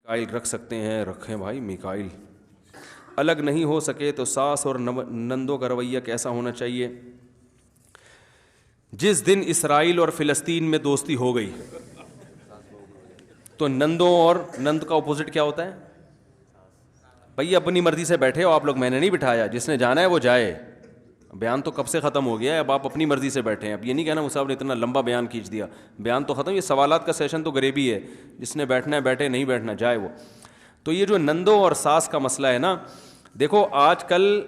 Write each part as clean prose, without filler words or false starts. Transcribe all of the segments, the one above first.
میکائل رکھ سکتے ہیں رکھیں بھائی میکائل. الگ نہیں ہو سکے تو ساس اور نندوں کا رویہ کیسا ہونا چاہیے؟ جس دن اسرائیل اور فلسطین میں دوستی ہو گئی تو نندوں اور نند کا اپوزٹ کیا ہوتا ہے؟ بھائی اپنی مرضی سے بیٹھے ہو آپ لوگ, میں نے نہیں بٹھایا, جس نے جانا ہے وہ جائے. بیان تو کب سے ختم ہو گیا ہے, اب آپ اپنی مرضی سے بیٹھے ہیں. اب یہ نہیں کہنا مصعب نے اتنا لمبا بیان کھینچ دیا, بیان تو ختم. یہ سوالات کا سیشن تو غریبی ہے, جس نے بیٹھنا ہے بیٹھے, نہیں بیٹھنا جائے وہ. تو یہ جو نندوں اور ساس کا مسئلہ ہے نا, دیکھو آج کل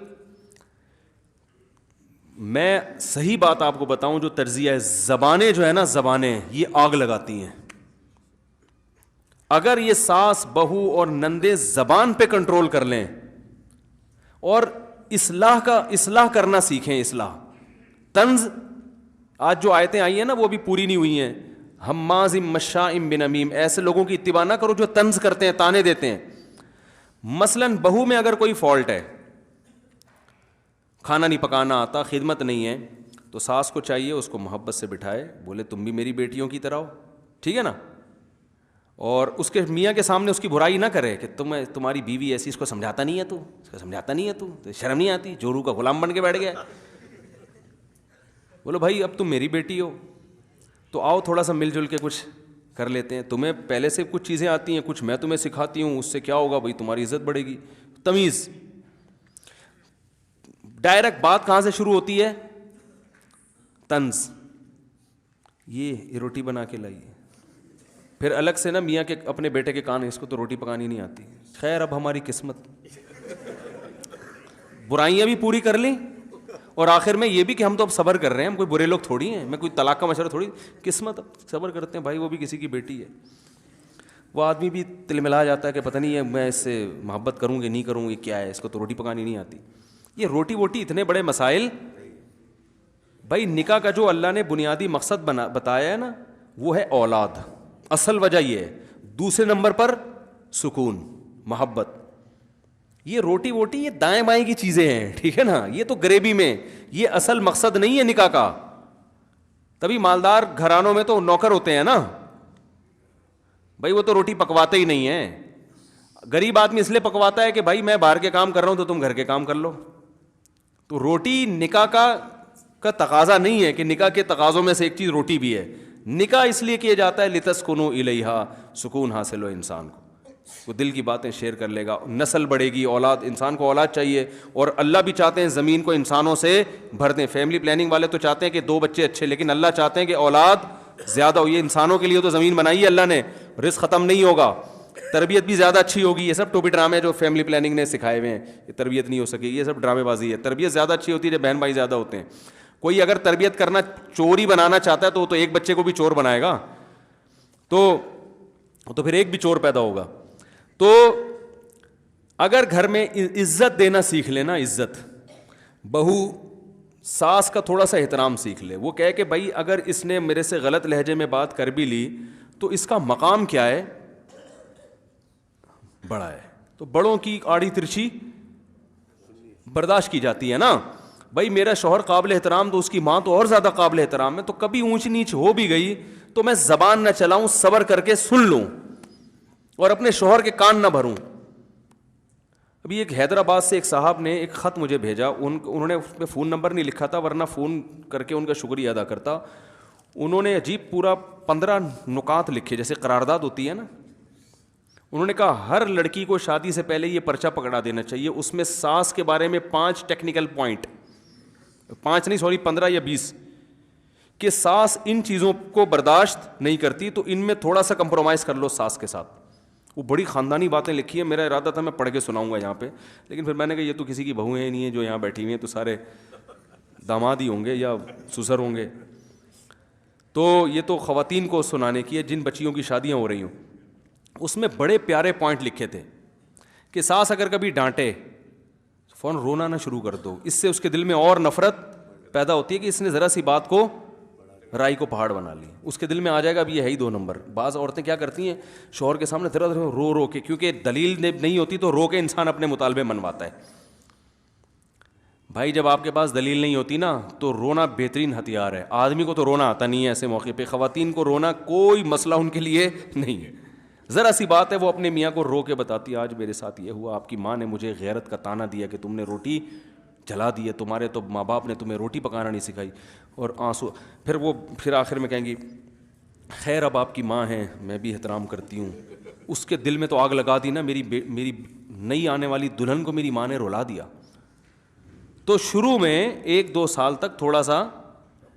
میں صحیح بات آپ کو بتاؤں جو تجزیہ ہے, زبانیں جو ہے نا زبانیں یہ آگ لگاتی ہیں. اگر یہ ساس بہو اور نندے زبان پہ کنٹرول کر لیں اور اصلاح کرنا سیکھیں, اصلاح طنز. آج جو آیتیں آئی ہیں نا وہ بھی پوری نہیں ہوئی ہیں. حماز مشاء بنمیم, ایسے لوگوں کی اتباع نہ کرو جو طنز کرتے ہیں, تانے دیتے ہیں. مثلاً بہو میں اگر کوئی فالٹ ہے, کھانا نہیں پکانا آتا, خدمت نہیں ہے, تو ساس کو چاہیے اس کو محبت سے بٹھائے, بولے تم بھی میری بیٹیوں کی طرح ہو, ٹھیک ہے نا. اور اس کے میاں کے سامنے اس کی برائی نہ کرے کہ تمہاری بیوی ایسی, اس کو سمجھاتا نہیں ہے تو, اس کو سمجھاتا نہیں ہے تو شرم نہیں آتی, جورو کا غلام بن کے بیٹھ گیا. بولو بھائی اب تم میری بیٹی ہو تو آؤ تھوڑا سا مل جل کے کچھ کر لیتے ہیں. تمہیں پہلے سے کچھ چیزیں آتی ہیں, کچھ میں تمہیں سکھاتی ہوں, اس سے کیا ہوگا بھائی, تمہاری عزت بڑھے گی. تمیز. ڈائریکٹ بات کہاں سے شروع ہوتی ہے؟ طنز. یہ روٹی بنا کے لائیے, پھر الگ سے نا میاں کے اپنے بیٹے کے کان, اس کو تو روٹی پکانی نہیں آتی. خیر اب ہماری قسمت, برائیاں بھی پوری کر لیں اور آخر میں یہ بھی کہ ہم تو اب صبر کر رہے ہیں, ہم کوئی برے لوگ تھوڑی ہیں, میں کوئی طلاق کا مشورہ تھوڑی. قسمت, اب صبر کرتے ہیں بھائی, وہ بھی کسی کی بیٹی ہے. وہ آدمی بھی تلملا جاتا ہے کہ پتہ نہیں ہے میں اس سے محبت کروں گی نہیں کروں گی, کیا ہے اس کو تو روٹی پکانی نہیں آتی. یہ روٹی ووٹی اتنے بڑے مسائل. بھائی نکاح کا جو اللہ نے بنیادی مقصد بتایا ہے نا وہ ہے اولاد, اصل وجہ یہ ہے. دوسرے نمبر پر سکون, محبت. یہ روٹی ووٹی یہ دائیں بائیں کی چیزیں ہیں, ٹھیک ہے نا, یہ تو غریبی میں, یہ اصل مقصد نہیں ہے نکاح کا. تبھی مالدار گھرانوں میں تو نوکر ہوتے ہیں نا بھائی, وہ تو روٹی پکواتے ہی نہیں ہیں. غریب آدمی اس لیے پکواتا ہے کہ بھائی میں باہر کے کام کر رہا ہوں تو تم گھر کے کام کر لو. تو روٹی نکاح کا تقاضا نہیں ہے کہ نکاح کے تقاضوں میں سے ایک چیز روٹی بھی ہے. نکاح اس لیے کیا جاتا ہے لتسکنوا الیہا, سکون حاصل ہو انسان کو, وہ دل کی باتیں شیئر کر لے گا, نسل بڑھے گی, اولاد, انسان کو اولاد چاہیے. اور اللہ بھی چاہتے ہیں زمین کو انسانوں سے بھر دیں. فیملی پلاننگ والے تو چاہتے ہیں کہ 2 بچے اچھے, لیکن اللہ چاہتے ہیں کہ اولاد زیادہ ہو. یہ انسانوں کے لیے تو زمین بنائی ہے اللہ نے, رزق ختم نہیں ہوگا, تربیت بھی زیادہ اچھی ہوگی. یہ سب ٹوپی ڈرامے جو فیملی پلاننگ نے سکھائے ہوئے ہیں, یہ تربیت نہیں ہو سکے, یہ سب ڈرامے بازی ہے. تربیت زیادہ اچھی ہوتی ہے جب بہن بھائی زیادہ ہوتے ہیں. کوئی اگر تربیت کرنا چوری بنانا چاہتا ہے تو ایک بچے کو بھی چور بنائے گا, تو پھر ایک بھی چور پیدا ہوگا. تو اگر گھر میں عزت دینا سیکھ لینا, عزت, بہو ساس کا تھوڑا سا احترام سیکھ لے. وہ کہے کہ بھائی اگر اس نے میرے سے غلط لہجے میں بات کر بھی لی تو اس کا مقام کیا ہے, بڑا ہے, تو بڑوں کی آڑی ترچھی برداشت کی جاتی ہے نا. بھائی میرا شوہر قابل احترام تو اس کی ماں تو اور زیادہ قابل احترام ہے, تو کبھی اونچ نیچ ہو بھی گئی تو میں زبان نہ چلاؤں, صبر کر کے سن لوں اور اپنے شوہر کے کان نہ بھروں. ابھی ایک حیدرآباد سے ایک صاحب نے ایک خط مجھے بھیجا, انہوں نے اس پہ فون نمبر نہیں لکھا تھا ورنہ فون کر کے ان کا شکریہ ادا کرتا. انہوں نے عجیب پورا 15 نکات لکھے, جیسے قرارداد ہوتی ہے نا. انہوں نے کہا ہر لڑکی کو شادی سے پہلے یہ پرچہ پکڑا دینا چاہیے, اس میں ساس کے بارے میں 5 ٹیکنیکل پوائنٹ, 5 نہیں سوری 15 یا 20, کہ ساس ان چیزوں کو برداشت نہیں کرتی تو ان میں تھوڑا سا کمپرومائز کر لو ساس کے ساتھ. وہ بڑی خاندانی باتیں لکھی ہیں, میرا ارادہ تھا میں پڑھ کے سناؤں گا یہاں پہ, لیکن پھر میں نے کہا یہ تو کسی کی بہویں نہیں ہیں جو یہاں بیٹھی ہوئی ہیں, تو سارے داماد ہی ہوں گے یا سسر ہوں گے. تو یہ تو خواتین کو سنانے کی ہے جن بچیوں کی شادیاں ہو رہی ہوں. اس میں بڑے پیارے پوائنٹ لکھے تھے کہ ساس اگر کبھی ڈانٹے فوراً رونا نہ شروع کر دو, اس سے اس کے دل میں اور نفرت پیدا ہوتی ہے کہ اس نے ذرا سی بات کو رائی کو پہاڑ بنا لی. اس کے دل میں آ جائے گا اب یہ ہے ہی 2 نمبر. بعض عورتیں کیا کرتی ہیں شوہر کے سامنے ذرا رو کے, کیونکہ دلیل نہیں ہوتی تو رو کے انسان اپنے مطالبے منواتا ہے. بھائی جب آپ کے پاس دلیل نہیں ہوتی نا تو رونا بہترین ہتھیار ہے. آدمی کو تو رونا آتا نہیں ہے ایسے موقع پہ, خواتین کو رونا کوئی مسئلہ ان کے لیے نہیں ہے. ذرا سی بات ہے وہ اپنے میاں کو رو کے بتاتی ہے آج میرے ساتھ یہ ہوا, آپ کی ماں نے مجھے غیرت کا طعنہ دیا کہ تم نے روٹی جلا دی ہے, تمہارے تو ماں باپ نے تمہیں روٹی پکانا نہیں سکھائی, اور آنسو. پھر آخر میں کہیں گی خیر اب آپ کی ماں ہیں, میں بھی احترام کرتی ہوں. اس کے دل میں تو آگ لگا دی نا, میری نئی آنے والی دلہن کو میری ماں نے رلا دیا. تو شروع میں 1-2 سال تک تھوڑا سا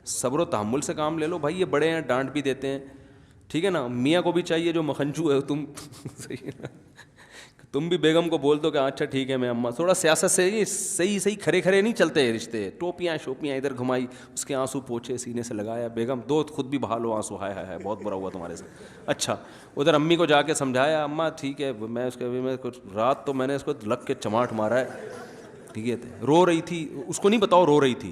صبر و تحمل سے کام لے لو بھائی, یہ بڑے ہیں ڈانٹ بھی دیتے ہیں, ٹھیک ہے نا. میاں کو بھی چاہیے جو مکھنچو ہے تم صحیح ہے نا, تم بھی بیگم کو بول دو کہ اچھا ٹھیک ہے میں اماں, تھوڑا سیاست سے صحیح کھرے نہیں چلتے رشتے, ٹوپیاں شوپیاں ادھر گھمائی, اس کے آنسو پوچھے سینے سے لگایا, بیگم دو خود بھی بہا لو آنسو, ہائے بہت برا ہوا تمہارے سے. اچھا ادھر امی کو جا کے سمجھایا اماں ٹھیک ہے, میں اس کے کچھ رات تو میں نے اس کو لگ کے چماٹ مارا ہے, ٹھیک ہے, رو رہی تھی, اس کو نہیں بتاؤ رو رہی تھی,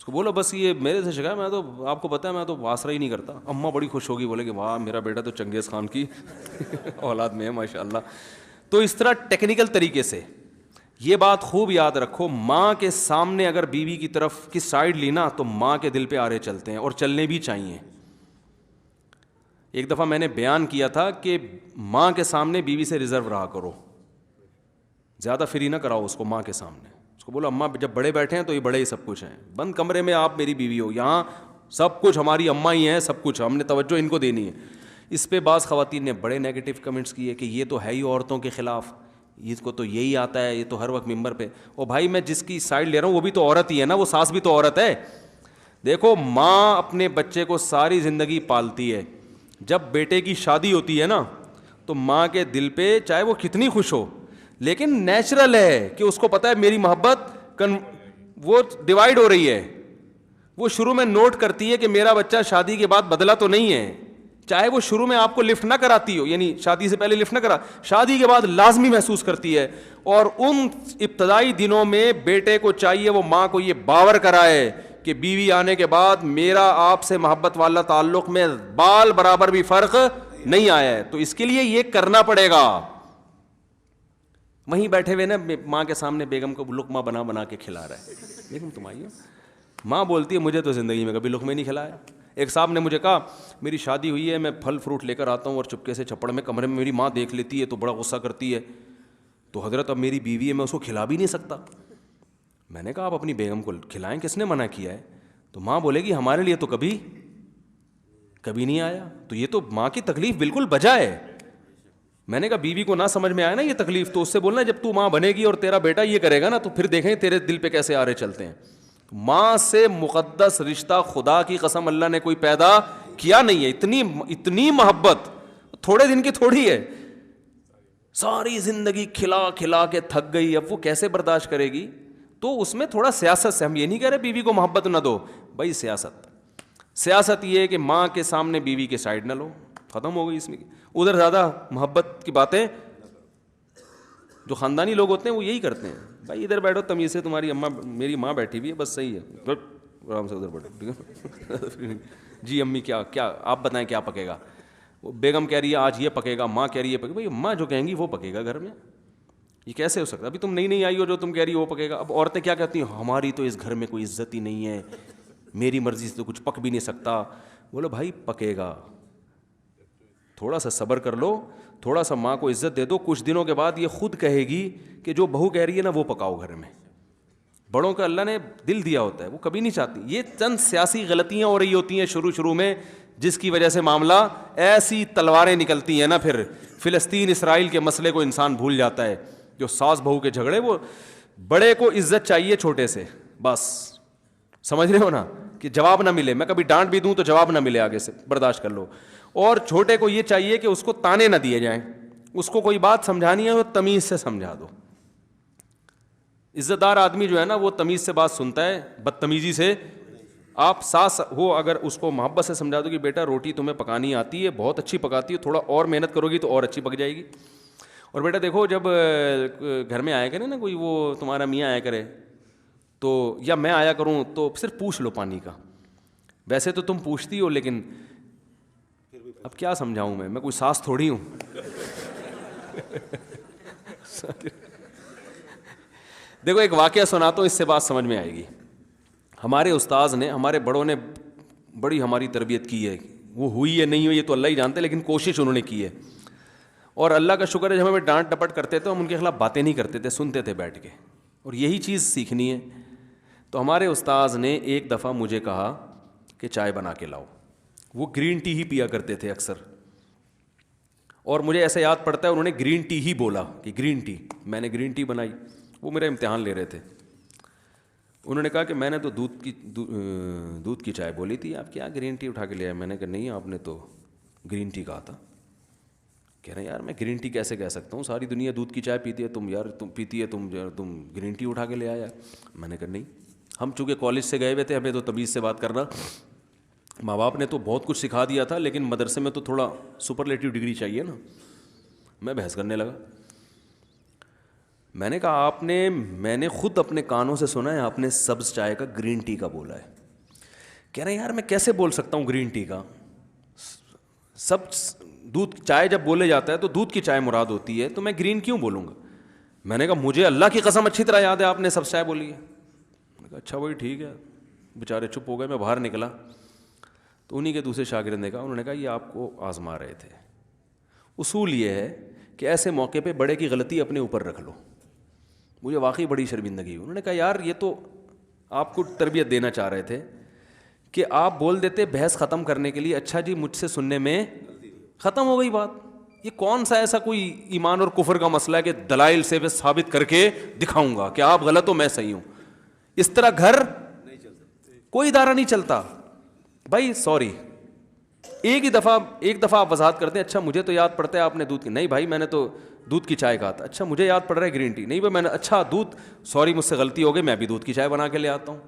اس کو بولو بس یہ میرے سے شکایت, میں تو آپ کو پتہ ہے میں تو آسرا ہی نہیں کرتا. اماں بڑی خوش ہوگی, بولے کہ واہ میرا بیٹا تو چنگیز خان کی اولاد میں ہے ماشاء اللہ. تو اس طرح ٹیکنیکل طریقے سے یہ بات خوب یاد رکھو, ماں کے سامنے اگر بیوی کی طرف کی سائڈ لینا تو ماں کے دل پہ آرے چلتے ہیں, اور چلنے بھی چاہیے. ایک دفعہ میں نے بیان کیا تھا کہ ماں کے سامنے بیوی سے ریزرو رہا کرو, زیادہ فری نہ کراؤ اس کو ماں کے سامنے. اس کو بولو اماں جب بڑے بیٹھے ہیں تو یہ بڑے ہی سب کچھ ہیں, بند کمرے میں آپ میری بیوی ہو, یہاں سب کچھ ہماری اماں ہی ہیں, سب کچھ ہم نے توجہ ان کو دینی ہے. اس پہ بعض خواتین نے بڑے نیگیٹو کمنٹس کیے کہ یہ تو ہے ہی عورتوں کے خلاف, اس کو تو یہی آتا ہے, یہ تو ہر وقت ممبر پہ. او بھائی میں جس کی سائڈ لے رہا ہوں وہ بھی تو عورت ہی ہے نا, وہ ساس بھی تو عورت ہے. دیکھو ماں اپنے بچے کو ساری زندگی پالتی ہے, جب بیٹے کی شادی ہوتی ہے نا تو ماں کے دل پہ چاہے وہ کتنی خوش ہو, لیکن نیچرل ہے کہ اس کو پتہ ہے میری محبت وہ ڈیوائیڈ ہو رہی ہے. وہ شروع میں نوٹ کرتی ہے کہ میرا بچہ شادی کے بعد بدلا تو نہیں ہے, چاہے وہ شروع میں آپ کو لفٹ نہ کراتی ہو, یعنی شادی سے پہلے لفٹ نہ کرا, شادی کے بعد لازمی محسوس کرتی ہے. اور ان ابتدائی دنوں میں بیٹے کو چاہیے وہ ماں کو یہ باور کرائے کہ بیوی آنے کے بعد میرا آپ سے محبت والا تعلق میں بال برابر بھی فرق نہیں آیا ہے, تو اس کے لیے یہ کرنا پڑے گا. وہیں بیٹھے ہوئے نا ماں کے سامنے بیگم کو لقمہ بنا کے کھلا رہا ہے, بیگم تم آئیے, ماں بولتی ہے مجھے تو زندگی میں کبھی لقمے نہیں کھلایا. ایک صاحب نے مجھے کہا میری شادی ہوئی ہے, میں پھل فروٹ لے کر آتا ہوں اور چپکے سے چھپڑ میں کمرے میں میری ماں دیکھ لیتی ہے تو بڑا غصہ کرتی ہے, تو حضرت اب میری بیوی ہے میں اس کو کھلا بھی نہیں سکتا. میں نے کہا آپ اپنی بیگم کو کھلائیں, کس نے منع کیا ہے؟ تو ماں بولے گی ہمارے لیے تو کبھی نہیں آیا. تو یہ تو ماں کی تکلیف بالکل بجا ہے. میں نے کہا بیوی کو نہ سمجھ میں آیا نا یہ تکلیف, تو اس سے بولنا جب تو ماں بنے گی اور تیرا بیٹا یہ کرے گا نا تو پھر دیکھیں تیرے دل پہ کیسے آرے چلتے ہیں. ماں سے مقدس رشتہ خدا کی قسم اللہ نے کوئی پیدا کیا نہیں ہے. اتنی محبت تھوڑے دن کی تھوڑی ہے, ساری زندگی کھلا کے تھک گئی, اب وہ کیسے برداشت کرے گی؟ تو اس میں تھوڑا سیاست سے, ہم یہ نہیں کہہ رہے بیوی کو محبت نہ دو بھائی, سیاست یہ ہے کہ ماں کے سامنے بیوی کے سائڈ نہ لو, ختم ہو گئی اس میں. ادھر زیادہ محبت کی باتیں جو خاندانی لوگ ہوتے ہیں وہ یہی کرتے ہیں, بھائی ادھر بیٹھو تمیز سے, تمہاری اماں میری ماں بیٹھی ہوئی ہے بس صحیح ہے, آرام سے ادھر بیٹھو, ٹھیک ہے جی امی کیا آپ بتائیں کیا پکے گا؟ وہ بیگم کہہ رہی ہے آج یہ پکے گا, ماں کہہ رہی ہے پکے گا, بھائی ماں جو کہیں گی وہ پکے گا گھر میں. یہ کیسے ہو سکتا ہے؟ ابھی تم نہیں آئی ہو جو تم کہہ رہی ہو وہ پکے گا. اب عورتیں کیا کہتی ہیں ہماری تو اس گھر میں کوئی عزت ہی نہیں ہے, میری مرضی سے تو کچھ پک بھی نہیں سکتا. بولو بھائی پکے گا, تھوڑا سا صبر کر لو, تھوڑا سا ماں کو عزت دے دو, کچھ دنوں کے بعد یہ خود کہے گی کہ جو بہو کہہ رہی ہے نا وہ پکاؤ گھر میں. بڑوں کا اللہ نے دل دیا ہوتا ہے, وہ کبھی نہیں چاہتی. یہ چند سیاسی غلطیاں ہو رہی ہوتی ہیں شروع میں, جس کی وجہ سے معاملہ ایسی تلواریں نکلتی ہیں نا, پھر فلسطین اسرائیل کے مسئلے کو انسان بھول جاتا ہے. جو ساس بہو کے جھگڑے, وہ بڑے کو عزت چاہیے چھوٹے سے, بس سمجھ رہے ہو نا, کہ جواب نہ ملے, میں کبھی ڈانٹ بھی دوں تو جواب نہ ملے آگے سے, برداشت کر لو. اور چھوٹے کو یہ چاہیے کہ اس کو تانے نہ دیے جائیں, اس کو کوئی بات سمجھانی ہے وہ تمیز سے سمجھا دو. عزت دار آدمی جو ہے نا وہ تمیز سے بات سنتا ہے, بدتمیزی سے آپ ساس ہو اگر اس کو محبت سے سمجھا دو کہ بیٹا روٹی تمہیں پکانی آتی ہے, بہت اچھی پکاتی ہے, تھوڑا اور محنت کرو گی تو اور اچھی پک جائے گی. اور بیٹا دیکھو جب گھر میں آیا کرے نا کوئی, وہ تمہارا میاں آیا کرے تو, یا میں آیا کروں تو صرف پوچھ لو پانی کا. ویسے تو تم پوچھتی ہو لیکن اب کیا سمجھاؤں میں کوئی ساس تھوڑی ہوں. دیکھو ایک واقعہ سناتا ہوں, اس سے بات سمجھ میں آئے گی. ہمارے استاذ نے, ہمارے بڑوں نے بڑی ہماری تربیت کی ہے, وہ ہوئی ہے نہیں ہوئی یہ تو اللہ ہی جانتے, لیکن کوشش انہوں نے کی ہے. اور اللہ کا شکر ہے جب ہمیں ڈانٹ ڈپٹ کرتے تھے ہم ان کے خلاف باتیں نہیں کرتے تھے, سنتے تھے بیٹھ کے, اور یہی چیز سیکھنی ہے. تو ہمارے استاذ نے ایک دفعہ مجھے کہا کہ چائے بنا کے لاؤ. وہ گرین ٹی ہی پیا کرتے تھے اکثر, اور مجھے ایسا یاد پڑتا ہے انہوں نے گرین ٹی ہی بولا کہ گرین ٹی. میں نے گرین ٹی بنائی, وہ میرا امتحان لے رہے تھے. انہوں نے کہا کہ میں نے تو دودھ کی چائے بولی تھی, آپ کیا گرین ٹی اٹھا کے لے آئے؟ میں نے کہا نہیں, آپ نے تو گرین ٹی کہا تھا. کہہ رہے ہیں یار میں گرین ٹی کیسے کہہ سکتا ہوں, ساری دنیا دودھ کی چائے پیتی ہے, تم پیتی ہے, تم گرین ٹی اٹھا کے لے آیا. میں نے کہا نہیں, ہم چونکہ کالج سے گئے ہوئے تھے, ہمیں تو تمیز سے بات کرنا, ماں باپ نے تو بہت کچھ سکھا دیا تھا, لیکن مدرسے میں تو تھوڑا سپرلیٹیو ڈگری چاہیے نا. میں بحث کرنے لگا. میں نے کہا میں نے خود اپنے کانوں سے سنا ہے آپ نے سبز چائے کا گرین ٹی کا بولا ہے. کہہ رہے ہیں یار میں کیسے بول سکتا ہوں گرین ٹی کا, سب دودھ چائے جب بولے جاتا ہے تو دودھ کی چائے مراد ہوتی ہے, تو میں گرین کیوں بولوں گا؟ میں نے کہا مجھے اللہ کی قسم اچھی طرح یاد ہے آپ نے سبز چائے بولی ہے. میں نے کہا اچھا وہی ٹھیک ہے. بیچارے چپ ہو گئے. میں باہر نکلا تو انہی کے دوسرے شاگرد نے کہا, انہوں نے کہا یہ آپ کو آزما رہے تھے. اصول یہ ہے کہ ایسے موقع پہ بڑے کی غلطی اپنے اوپر رکھ لو. مجھے واقعی بڑی شرمندگی. انہوں نے کہا یار یہ تو آپ کو تربیت دینا چاہ رہے تھے کہ آپ بول دیتے بحث ختم کرنے کے لیے, اچھا جی مجھ سے سننے میں ختم ہو گئی بات. یہ کون سا ایسا کوئی ایمان اور کفر کا مسئلہ ہے کہ دلائل سے میں ثابت کر کے دکھاؤں گا کہ آپ غلط ہو میں صحیح ہوں؟ اس طرح گھر کوئی ادارہ نہیں چلتا بھائی. سوری, ایک دفعہ آپ وضاحت کرتے ہیں, اچھا مجھے تو یاد پڑتا ہے آپ نے دودھ کی, نہیں بھائی میں نے تو دودھ کی چائے کہا تھا. اچھا مجھے یاد پڑ رہا ہے گرین ٹی, نہیں بھائی میں نے, اچھا دودھ, سوری مجھ سے غلطی ہو گئی, میں بھی دودھ کی چائے بنا کے لے آتا ہوں.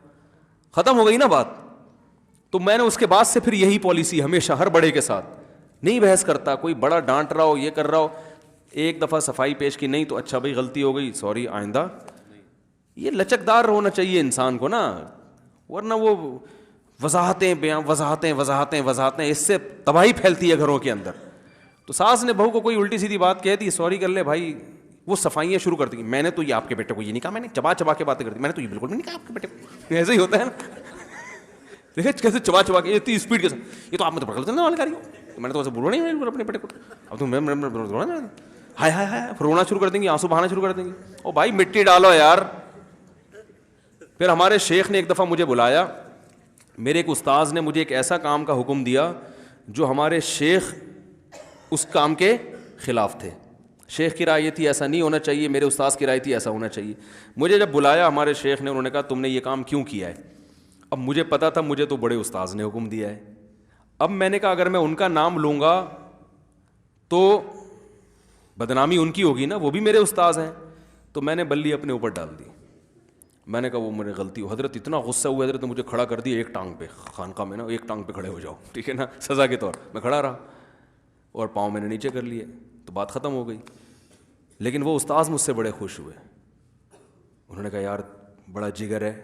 ختم ہو گئی نا بات. تو میں نے اس کے بعد سے پھر یہی پالیسی ہمیشہ ہر بڑے کے ساتھ, نہیں بحث کرتا. کوئی بڑا ڈانٹ رہا ہو, یہ کر رہا ہو, ایک دفعہ صفائی پیش کی, نہیں تو اچھا بھائی غلطی ہو گئی, سوری آئندہ. یہ لچکدار ہونا چاہیے انسان کو نا, ورنہ وہ وضاحتیں, اس سے تباہی پھیلتی ہے گھروں کے اندر. تو ساس نے بہو کو کوئی الٹی سیدھی بات کہہ دی, سوری کر لے بھائی, وہ صفائیاں شروع کر دیں گی. میں نے تو یہ آپ کے بیٹے کو یہ نہیں کہا, میں نے چبا کے باتیں کر دی, میں نے تو یہ بالکل نہیں کہا آپ کے بیٹے کو. ایسے ہی ہوتا ہے نا, دیکھیں کیسے چبا کے اتنی اسپیڈ کے ساتھ, یہ تو آپ نے تو غلط نہ کر رہی ہو, میں نے تو ایسے بولنا نہیں اپنے بیٹے کو. اب تو میں ہائے رونا شروع کر دیں گی, آنسو بہانا شروع کر دیں گی. او بھائی مٹی ڈالو یار. پھر ہمارے شیخ نے ایک دفعہ مجھے بلایا, میرے ایک استاذ نے مجھے ایک ایسا کام کا حکم دیا جو ہمارے شیخ اس کام کے خلاف تھے. شیخ کی رائے یہ تھی ایسا نہیں ہونا چاہیے, میرے استاذ کی رائے تھی ایسا ہونا چاہیے. مجھے جب بلایا ہمارے شیخ نے, انہوں نے کہا تم نے یہ کام کیوں کیا ہے؟ اب مجھے پتا تھا مجھے تو بڑے استاذ نے حکم دیا ہے. اب میں نے کہا اگر میں ان کا نام لوں گا تو بدنامی ان کی ہوگی نا, وہ بھی میرے استاذ ہیں. تو میں نے بلی اپنے اوپر ڈال دی. میں نے کہا وہ میری غلطی ہو. حضرت اتنا غصہ ہوا, حضرت نے مجھے کھڑا کر دیا ایک ٹانگ پہ, خانقاہ میں نا ایک ٹانگ پہ کھڑے ہو جاؤ, ٹھیک ہے نا, سزا کے طور. میں کھڑا رہا اور پاؤں میں نے نیچے کر لیے, تو بات ختم ہو گئی. لیکن وہ استاذ مجھ سے بڑے خوش ہوئے. انہوں نے کہا یار بڑا جگر ہے.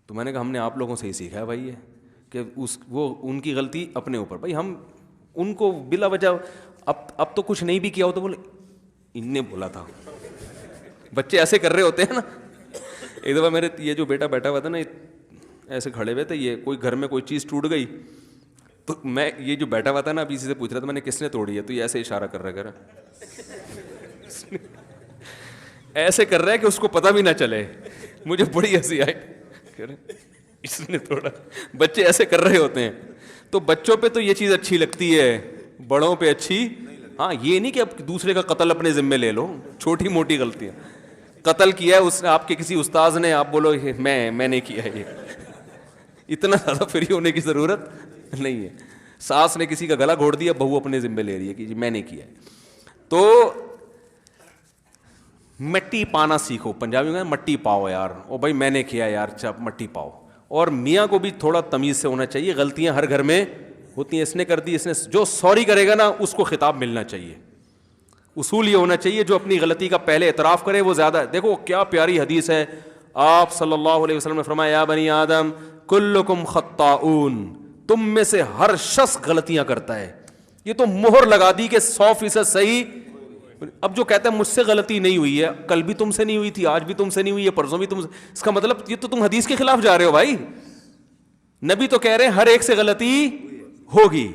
تو میں نے کہا ہم نے آپ لوگوں سے ہی سیکھا ہے بھائی یہ, کہ وہ ان کی غلطی اپنے اوپر. بھائی ہم ان کو بلا وجہ اب تو کچھ نہیں بھی کیا ہو تو بولے ان نے بولا تھا. بچے ایسے کر رہے ہوتے ہیں نا. ایک دفعہ میرے یہ جو بیٹا بیٹھا ہوا تھا نا, ایسے کھڑے ہوئے تھے, یہ کوئی گھر میں کوئی چیز ٹوٹ گئی, تو میں یہ جو بیٹھا ہوا تھا نا ابھی اسی سے پوچھ رہا تھا میں نے کس نے توڑی ہے, تو یہ ایسے اشارہ کر رہا ہے, ایسے کر رہا ہے کہ اس کو پتہ بھی نہ چلے. مجھے بڑی ہنسی آئی, اس نے توڑا. بچے ایسے کر رہے ہوتے ہیں. تو بچوں پہ تو یہ چیز اچھی لگتی ہے, بڑوں پہ اچھی. ہاں یہ نہیں کہ اب دوسرے کا قتل اپنے ذمے لے لو, چھوٹی موٹی غلطیاں. قتل کیا ہے اس نے آپ کے کسی استاذ نے, آپ بولو میں نے کیا ہے, یہ اتنا زیادہ فری ہونے کی ضرورت نہیں ہے. ساس نے کسی کا گلا گھوڑ دیا, بہو اپنے ذمے لے رہی ہے کہ جی میں نے کیا ہے. تو مٹی پانا سیکھو. پنجابی میں مٹی پاؤ یار, او بھائی میں نے کیا یار, اچھا مٹی پاؤ. اور میاں کو بھی تھوڑا تمیز سے ہونا چاہیے, غلطیاں ہر گھر میں ہوتی ہیں. اس نے کر دی, اس نے, جو سوری کرے گا نا اس کو خطاب ملنا چاہیے. اصول یہ ہونا چاہیے جو اپنی غلطی کا پہلے اعتراف کرے وہ زیادہ. دیکھو کیا پیاری حدیث ہے, آپ صلی اللہ علیہ وسلم نے فرمایا یا بنی آدم کلکم خطاؤن, تم میں سے ہر شخص غلطیاں کرتا ہے. یہ تو مہر لگا دی کہ 100% صحیح. اب جو کہتا ہے مجھ سے غلطی نہیں ہوئی ہے, کل بھی تم سے نہیں ہوئی تھی, آج بھی تم سے نہیں ہوئی ہے, پرسوں بھی تم سے, اس کا مطلب یہ تو تم حدیث کے خلاف جا رہے ہو بھائی. نبی تو کہہ رہے ہیں ہر ایک سے غلطی ہوگی.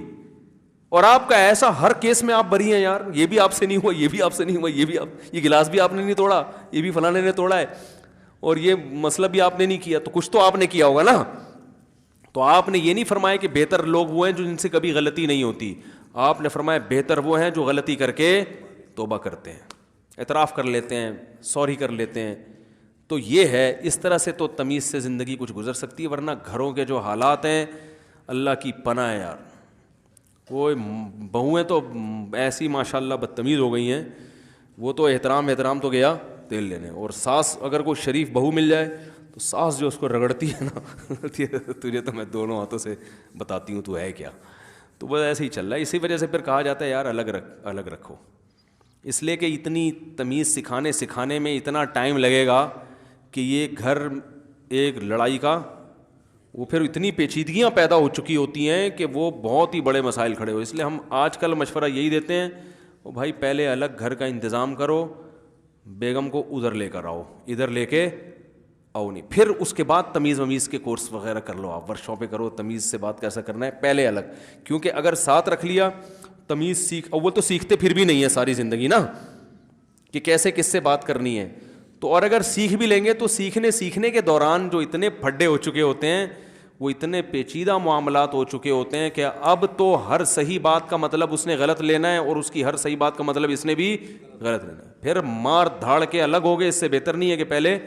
اور آپ کا ایسا ہر کیس میں آپ بری ہیں یار, یہ بھی آپ سے نہیں ہوا, یہ بھی آپ سے نہیں ہوا, یہ گلاس بھی آپ نے نہیں توڑا, یہ بھی فلانے نے توڑا ہے, اور یہ مسئلہ بھی آپ نے نہیں کیا, تو کچھ تو آپ نے کیا ہوگا نا. تو آپ نے یہ نہیں فرمایا کہ بہتر لوگ وہ ہیں جو جن سے کبھی غلطی نہیں ہوتی, آپ نے فرمایا بہتر وہ ہیں جو غلطی کر کے توبہ کرتے ہیں, اعتراف کر لیتے ہیں, سوری کر لیتے ہیں. تو یہ ہے, اس طرح سے تو تمیز سے زندگی کچھ گزر سکتی ہے, ورنہ گھروں کے جو حالات ہیں اللہ کی پناہ ہے یار. وہ بہویں تو ایسی ماشاء اللہ بدتمیز ہو گئی ہیں, وہ تو احترام تو گیا تیل لینے. اور ساس اگر کوئی شریف بہو مل جائے تو ساس جو اس کو رگڑتی ہے نا, تجھے تو میں دونوں ہاتھوں سے بتاتی ہوں تو ہے کیا. تو بس ایسے ہی چل رہا ہے. اسی وجہ سے پھر کہا جاتا ہے یار الگ رکھو, اس لیے کہ اتنی تمیز سکھانے میں اتنا ٹائم لگے گا کہ یہ گھر ایک لڑائی کا, وہ پھر اتنی پیچیدگیاں پیدا ہو چکی ہوتی ہیں کہ وہ بہت ہی بڑے مسائل کھڑے ہو. اس لیے ہم آج کل مشورہ یہی دیتے ہیں, وہ بھائی پہلے الگ گھر کا انتظام کرو, بیگم کو ادھر لے کر آؤ, ادھر لے کے آؤ نہیں, پھر اس کے بعد تمیز کے کورس وغیرہ کر لو, آپ ورکشاپیں کرو, تمیز سے بات کیسا کرنا ہے پہلے الگ. کیونکہ اگر ساتھ رکھ لیا تمیز اول تو سیکھتے پھر بھی نہیں ہے ساری زندگی نا, کہ کیسے کس سے بات کرنی ہے. تو اور اگر سیکھ بھی لیں گے تو سیکھنے کے دوران جو اتنے پھڈے ہو چکے ہوتے ہیں, وہ اتنے پیچیدہ معاملات ہو چکے ہوتے ہیں کہ اب تو ہر صحیح بات کا مطلب اس نے غلط لینا ہے, اور اس کی ہر صحیح بات کا مطلب اس نے بھی غلط لینا ہے. پھر مار دھاڑ کے الگ ہو گئے, اس سے بہتر نہیں ہے کہ پہلے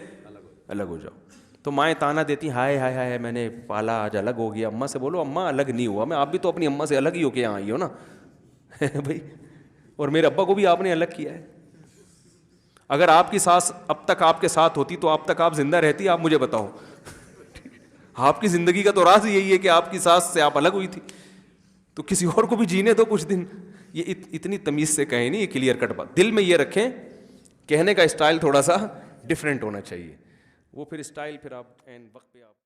الگ ہو جاؤ. تو مائیں تانا دیتی, ہائے ہائے ہائے میں نے پالا آج الگ ہو گیا. اماں سے بولو اماں الگ نہیں ہوا میں, آپ بھی تو اپنی اماں سے الگ ہی ہو کے یہاں آئی ہو نا بھائی, اور میرے ابا کو بھی آپ نے الگ کیا ہے. اگر آپ کی ساس اب تک آپ کے ساتھ ہوتی تو اب تک آپ زندہ رہتی, آپ مجھے بتاؤ. آپ کی زندگی کا تو راز یہی ہے کہ آپ کی ساس سے آپ الگ ہوئی تھی, تو کسی اور کو بھی جینے دو کچھ دن. یہ اتنی تمیز سے کہیں نہیں, یہ کلیئر کٹ بات دل میں یہ رکھیں, کہنے کا اسٹائل تھوڑا سا ڈفرینٹ ہونا چاہیے. وہ پھر اسٹائل پھر آپ این وقت پہ آپ